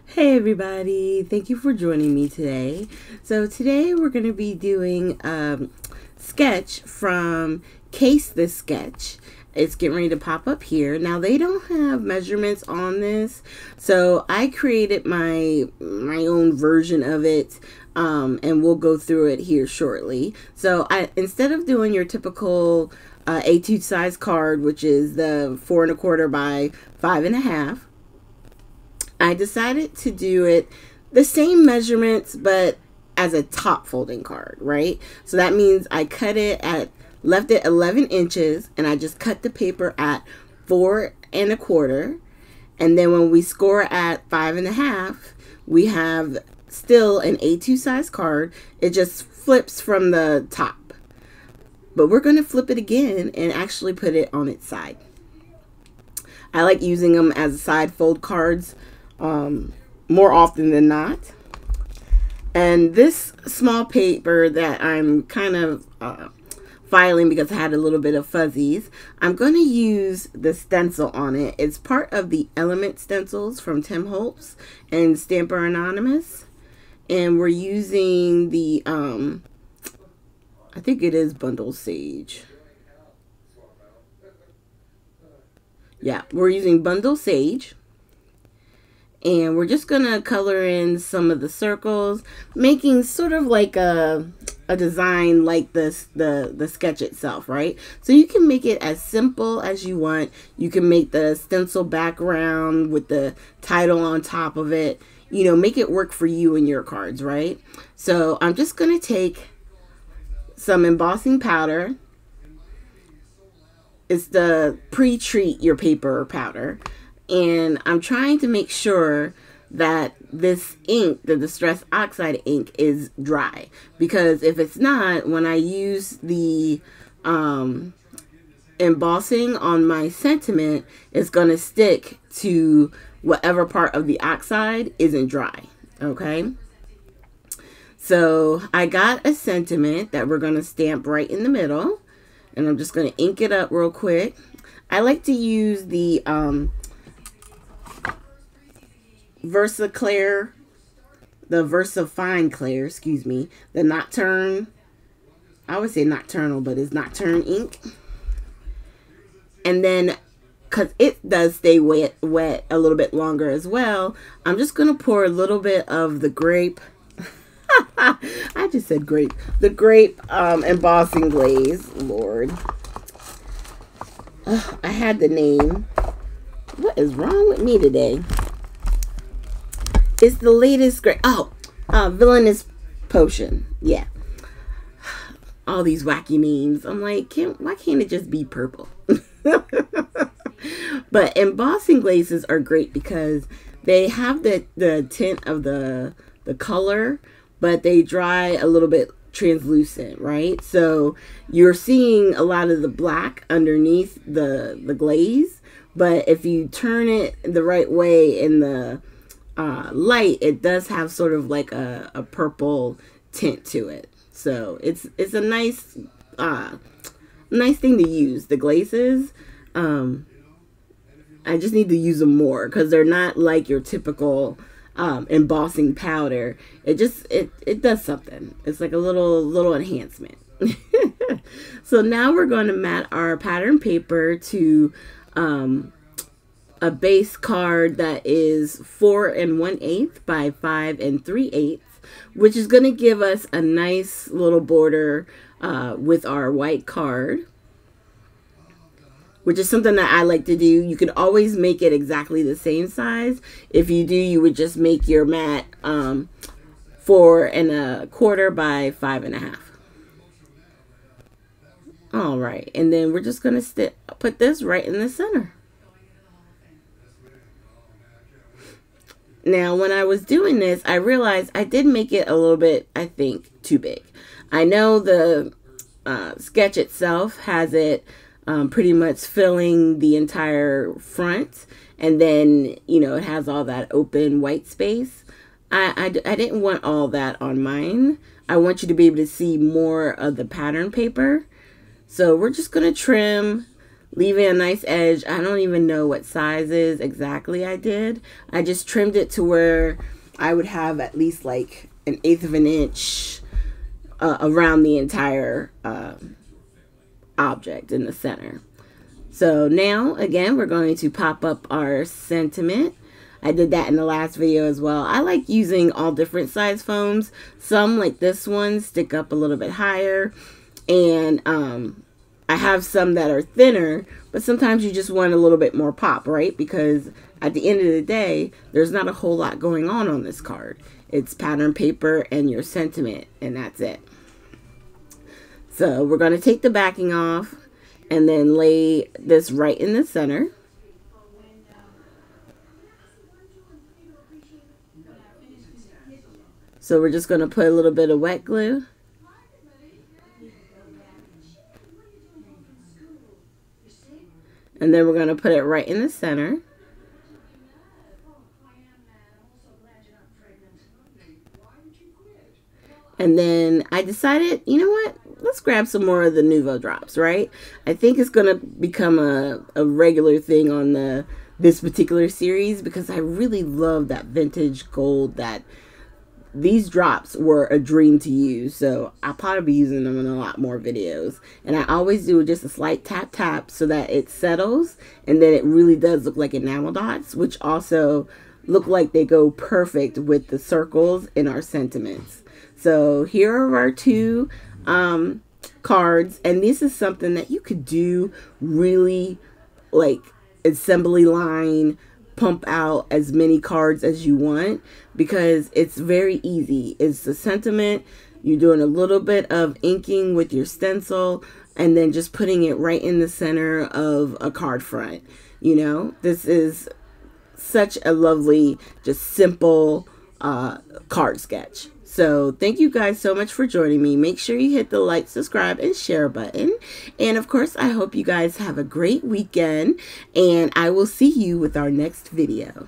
Hey everybody, thank you for joining me today. So today we're going to be doing a sketch from Case the Sketch. It's getting ready to pop up here. Now they don't have measurements on this, so I created my own version of it, and we'll go through it here shortly. So instead of doing your typical A2 size card, which is the 4 1/4 by 5 1/2, I decided to do it the same measurements, but as a top folding card, right? So that means I left it 11 inches, and I just cut the paper at 4 1/4. And then when we score at 5 1/2, we have still an A2 size card. It just flips from the top. But we're going to flip it again and actually put it on its side. I like using them as side fold cards more often than not. And this small paper that I'm kind of filing because I had a little bit of fuzzies, I'm going to use the stencil on it. It's part of the Element stencils from Tim Holtz and Stamper Anonymous. And we're using the, I think it is Bundle Sage. Yeah, we're using Bundle Sage. And we're just going to color in some of the circles, making sort of like a design like this, the sketch itself, right? So you can make it as simple as you want. You can make the stencil background with the title on top of it. You know, make it work for you and your cards, right? So I'm just going to take some embossing powder. It's the pre-treat your paper powder. And I'm trying to make sure that this ink, the Distress Oxide ink, is dry. Because if it's not, when I use the embossing on my sentiment, it's going to stick to whatever part of the oxide isn't dry. Okay? So I got a sentiment that we're going to stamp right in the middle. And I'm just going to ink it up real quick. I like to use the VersaClear, the VersaFine Clear, excuse me, the Nocturne, I would say Nocturnal, but it's Nocturne ink. And then, because it does stay wet a little bit longer as well, I'm just going to pour a little bit of the grape, I just said grape, the grape embossing glaze, Lord. I had the name. What is wrong with me today? It's the latest great. Villainous Potion. Yeah. All these wacky names. I'm like, why can't it just be purple? But embossing glazes are great because they have the tint of the color, but they dry a little bit translucent, right? So you're seeing a lot of the black underneath the glaze, but if you turn it the right way in the light, it does have sort of like a purple tint to it. So it's a nice thing to use, the glazes. I just need to use them more because they're not like your typical embossing powder. It does something. It's like a little enhancement. So now we're going to mat our pattern paper to a base card that is 4 1/8 by 5 3/8, which is going to give us a nice little border with our white card, which is something that I like to do. You can always make it exactly the same size. If you do, you would just make your mat 4 1/4 by 5 1/2. All right, and then we're just going to put this right in the center. Now, when I was doing this, I realized I did make it a little bit, I think, too big. I know the sketch itself has it pretty much filling the entire front, and then, you know, it has all that open white space. I didn't want all that on mine. I want you to be able to see more of the pattern paper. So we're just going to trim leaving a nice edge. I don't even know what sizes exactly I did. I just trimmed it to where I would have at least like 1/8 of an inch around the entire object in the center. So now, again, we're going to pop up our sentiment. I did that in the last video as well. I like using all different size foams. Some, like this one, stick up a little bit higher. And I have some that are thinner, but sometimes you just want a little bit more pop, right? Because at the end of the day, there's not a whole lot going on this card. It's pattern paper and your sentiment, and that's it. So we're going to take the backing off and then lay this right in the center. So we're just going to put a little bit of wet glue. And then we're going to put it right in the center. And then I decided, you know what? Let's grab some more of the Nuvo drops, right? I think it's going to become a regular thing on this particular series because I really love that vintage gold. That these drops were a dream to use. So I'll probably be using them in a lot more videos. And I always do just a slight tap tap so that it settles. And then it really does look like enamel dots, which also look like they go perfect with the circles in our sentiments. So here are our two cards, and this is something that you could do really like assembly line, pump out as many cards as you want because it's very easy. It's the sentiment, you're doing a little bit of inking with your stencil and then just putting it right in the center of a card front. You know, this is such a lovely, just simple card sketch. So thank you guys so much for joining me. Make sure you hit the like, subscribe, and share button. And of course, I hope you guys have a great weekend. And I will see you with our next video.